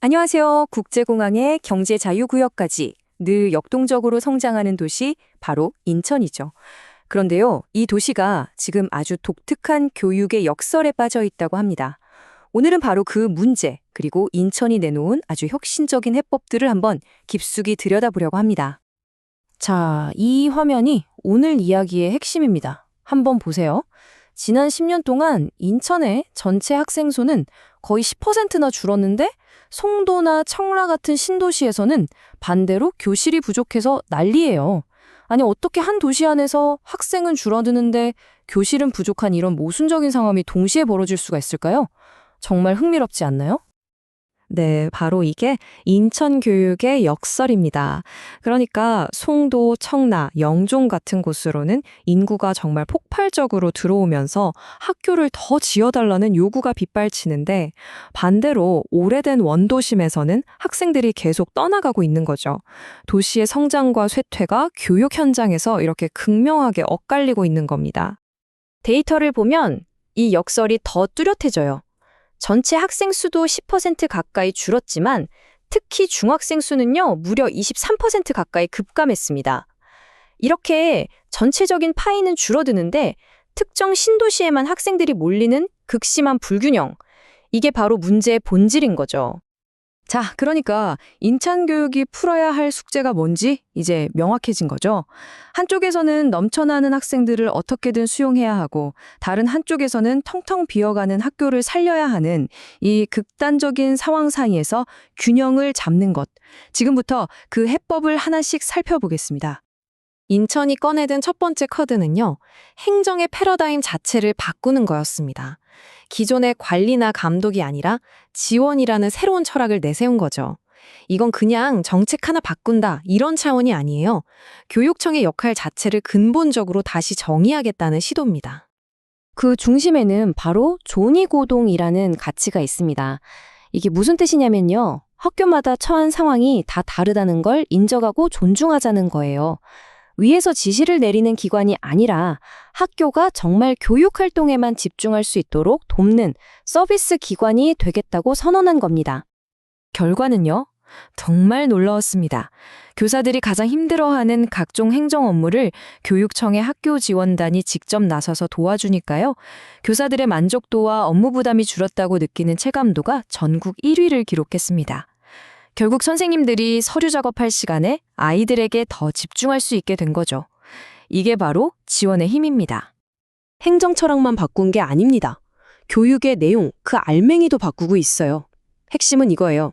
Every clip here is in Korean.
안녕하세요. 국제공항의 경제자유구역까지 늘 역동적으로 성장하는 도시 바로 인천이죠. 그런데요, 이 도시가 지금 아주 독특한 교육의 역설에 빠져 있다고 합니다. 오늘은 바로 그 문제, 그리고 인천이 내놓은 아주 혁신적인 해법들을 한번 깊숙이 들여다보려고 합니다. 자, 이 화면이 오늘 이야기의 핵심입니다. 한번 보세요. 지난 10년 동안 인천의 전체 학생 수는 거의 10%나 줄었는데 송도나 청라 같은 신도시에서는 반대로 교실이 부족해서 난리예요. 아니, 어떻게 한 도시 안에서 학생은 줄어드는데 교실은 부족한 이런 모순적인 상황이 동시에 벌어질 수가 있을까요? 정말 흥미롭지 않나요? 네, 바로 이게 인천 교육의 역설입니다. 그러니까 송도, 청라, 영종 같은 곳으로는 인구가 정말 폭발적으로 들어오면서 학교를 더 지어달라는 요구가 빗발치는데 반대로 오래된 원도심에서는 학생들이 계속 떠나가고 있는 거죠. 도시의 성장과 쇠퇴가 교육 현장에서 이렇게 극명하게 엇갈리고 있는 겁니다. 데이터를 보면 이 역설이 더 뚜렷해져요. 전체 학생 수도 10% 가까이 줄었지만 특히 중학생 수는요, 무려 23% 가까이 급감했습니다. 이렇게 전체적인 파이는 줄어드는데 특정 신도시에만 학생들이 몰리는 극심한 불균형, 이게 바로 문제의 본질인 거죠. 자, 그러니까 인천 교육이 풀어야 할 숙제가 뭔지 이제 명확해진 거죠. 한쪽에서는 넘쳐나는 학생들을 어떻게든 수용해야 하고 다른 한쪽에서는 텅텅 비어가는 학교를 살려야 하는 이 극단적인 상황 사이에서 균형을 잡는 것. 지금부터 그 해법을 하나씩 살펴보겠습니다. 인천이 꺼내든 첫 번째 커드는요, 행정의 패러다임 자체를 바꾸는 거였습니다. 기존의 관리나 감독이 아니라 지원이라는 새로운 철학을 내세운 거죠. 이건 그냥 정책 하나 바꾼다, 이런 차원이 아니에요. 교육청의 역할 자체를 근본적으로 다시 정의하겠다는 시도입니다. 그 중심에는 바로 존의고동이라는 가치가 있습니다. 이게 무슨 뜻이냐면요, 학교마다 처한 상황이 다 다르다는 걸 인정하고 존중하자는 거예요. 위에서 지시를 내리는 기관이 아니라 학교가 정말 교육 활동에만 집중할 수 있도록 돕는 서비스 기관이 되겠다고 선언한 겁니다. 결과는요, 정말 놀라웠습니다. 교사들이 가장 힘들어하는 각종 행정 업무를 교육청의 학교 지원단이 직접 나서서 도와주니까요, 교사들의 만족도와 업무 부담이 줄었다고 느끼는 체감도가 전국 1위를 기록했습니다. 결국 선생님들이 서류 작업할 시간에 아이들에게 더 집중할 수 있게 된 거죠. 이게 바로 지원의 힘입니다. 행정 철학만 바꾼 게 아닙니다. 교육의 내용, 그 알맹이도 바꾸고 있어요. 핵심은 이거예요.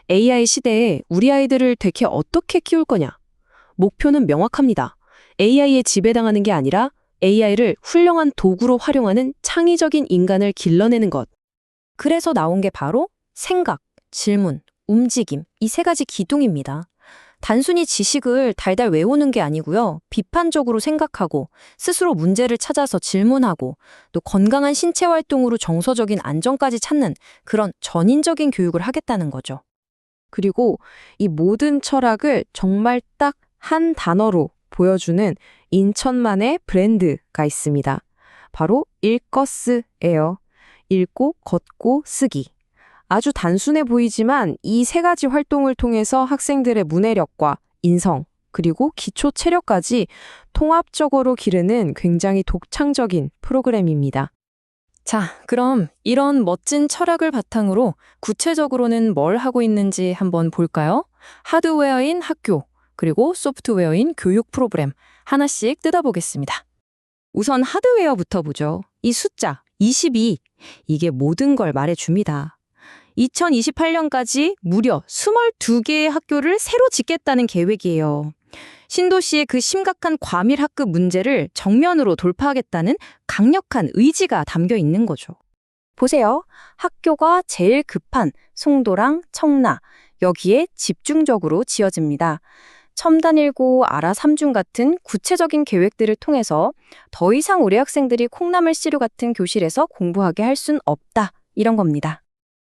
AI 시대에 우리 아이들을 대체 어떻게 키울 거냐? 목표는 명확합니다. AI에 지배당하는 게 아니라 AI를 훌륭한 도구로 활용하는 창의적인 인간을 길러내는 것. 그래서 나온 게 바로 생각, 질문, 움직임, 이 세 가지 기둥입니다. 단순히 지식을 달달 외우는 게 아니고요. 비판적으로 생각하고 스스로 문제를 찾아서 질문하고 또 건강한 신체 활동으로 정서적인 안정까지 찾는 그런 전인적인 교육을 하겠다는 거죠. 그리고 이 모든 철학을 정말 딱 한 단어로 보여주는 인천만의 브랜드가 있습니다. 바로 읽거스예요. 읽고, 걷고, 쓰기. 아주 단순해 보이지만 이 세 가지 활동을 통해서 학생들의 문해력과 인성, 그리고 기초 체력까지 통합적으로 기르는 굉장히 독창적인 프로그램입니다. 자, 그럼 이런 멋진 철학을 바탕으로 구체적으로는 뭘 하고 있는지 한번 볼까요? 하드웨어인 학교, 그리고 소프트웨어인 교육 프로그램 하나씩 뜯어보겠습니다. 우선 하드웨어부터 보죠. 이 숫자, 22, 이게 모든 걸 말해줍니다. 2028년까지 무려 22개의 학교를 새로 짓겠다는 계획이에요. 신도시의 그 심각한 과밀 학급 문제를 정면으로 돌파하겠다는 강력한 의지가 담겨 있는 거죠. 보세요. 학교가 제일 급한 송도랑 청라, 여기에 집중적으로 지어집니다. 첨단일고, 아라3중 같은 구체적인 계획들을 통해서 더 이상 우리 학생들이 콩나물 시루 같은 교실에서 공부하게 할 순 없다, 이런 겁니다.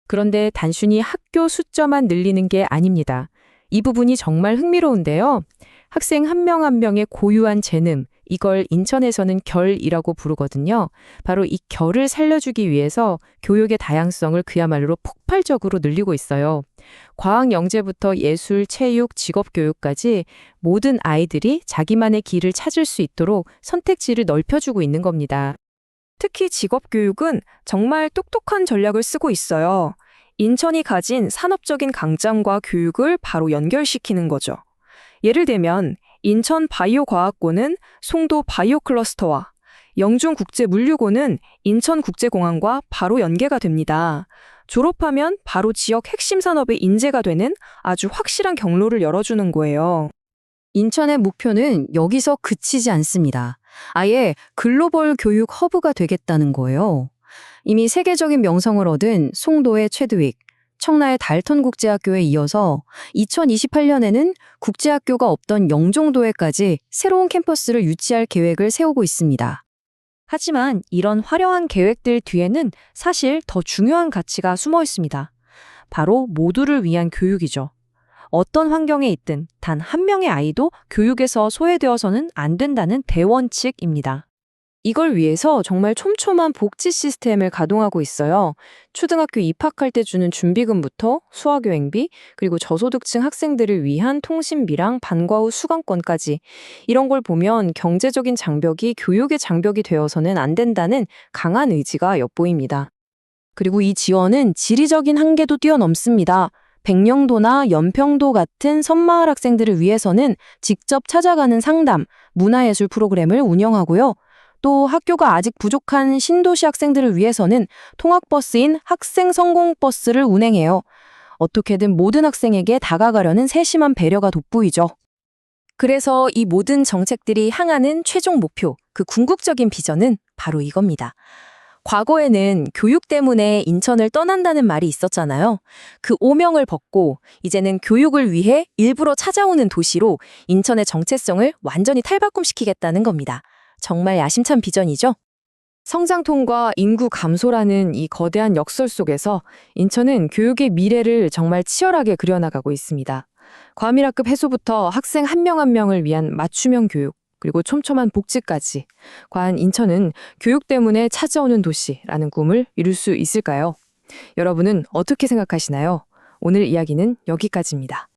그런데 단순히 학교 숫자만 늘리는 게 아닙니다. 이 부분이 정말 흥미로운데요. 학생 한 명 한 명의 고유한 재능, 이걸 인천에서는 결이라고 부르거든요. 바로 이 결을 살려주기 위해서 교육의 다양성을 그야말로 폭발적으로 늘리고 있어요. 과학 영재부터 예술, 체육, 직업교육까지 모든 아이들이 자기만의 길을 찾을 수 있도록 선택지를 넓혀주고 있는 겁니다. 특히 직업교육은 정말 똑똑한 전략을 쓰고 있어요. 인천이 가진 산업적인 강점과 교육을 바로 연결시키는 거죠. 예를 들면 인천 바이오과학고는 송도 바이오 클러스터와 영중국제물류고는 인천국제공항과 바로 연계가 됩니다. 졸업하면 바로 지역 핵심 산업의 인재가 되는 아주 확실한 경로를 열어주는 거예요. 인천의 목표는 여기서 그치지 않습니다. 아예 글로벌 교육 허브가 되겠다는 거예요. 이미 세계적인 명성을 얻은 송도의 최드윅, 청라의 달턴국제학교에 이어서 2028년에는 국제학교가 없던 영종도에까지 새로운 캠퍼스를 유치할 계획을 세우고 있습니다. 하지만 이런 화려한 계획들 뒤에는 사실 더 중요한 가치가 숨어 있습니다. 바로 모두를 위한 교육이죠. 어떤 환경에 있든 단 한 명의 아이도 교육에서 소외되어서는 안 된다는 대원칙입니다. 이걸 위해서 정말 촘촘한 복지 시스템을 가동하고 있어요. 초등학교 입학할 때 주는 준비금부터 수학여행비, 그리고 저소득층 학생들을 위한 통신비랑 방과 후 수강권까지 이런 걸 보면 경제적인 장벽이 교육의 장벽이 되어서는 안 된다는 강한 의지가 엿보입니다. 그리고 이 지원은 지리적인 한계도 뛰어넘습니다. 백령도나 연평도 같은 섬마을 학생들을 위해서는 직접 찾아가는 상담, 문화예술 프로그램을 운영하고요. 또 학교가 아직 부족한 신도시 학생들을 위해서는 통학버스인 학생성공버스를 운행해요. 어떻게든 모든 학생에게 다가가려는 세심한 배려가 돋보이죠. 그래서 이 모든 정책들이 향하는 최종 목표, 그 궁극적인 비전은 바로 이겁니다. 과거에는 교육 때문에 인천을 떠난다는 말이 있었잖아요. 그 오명을 벗고 이제는 교육을 위해 일부러 찾아오는 도시로 인천의 정체성을 완전히 탈바꿈시키겠다는 겁니다. 정말 야심찬 비전이죠? 성장통과 인구 감소라는 이 거대한 역설 속에서 인천은 교육의 미래를 정말 치열하게 그려나가고 있습니다. 과밀학급 해소부터 학생 한 명 한 명을 위한 맞춤형 교육, 그리고 촘촘한 복지까지. 과연 인천은 교육 때문에 찾아오는 도시라는 꿈을 이룰 수 있을까요? 여러분은 어떻게 생각하시나요? 오늘 이야기는 여기까지입니다.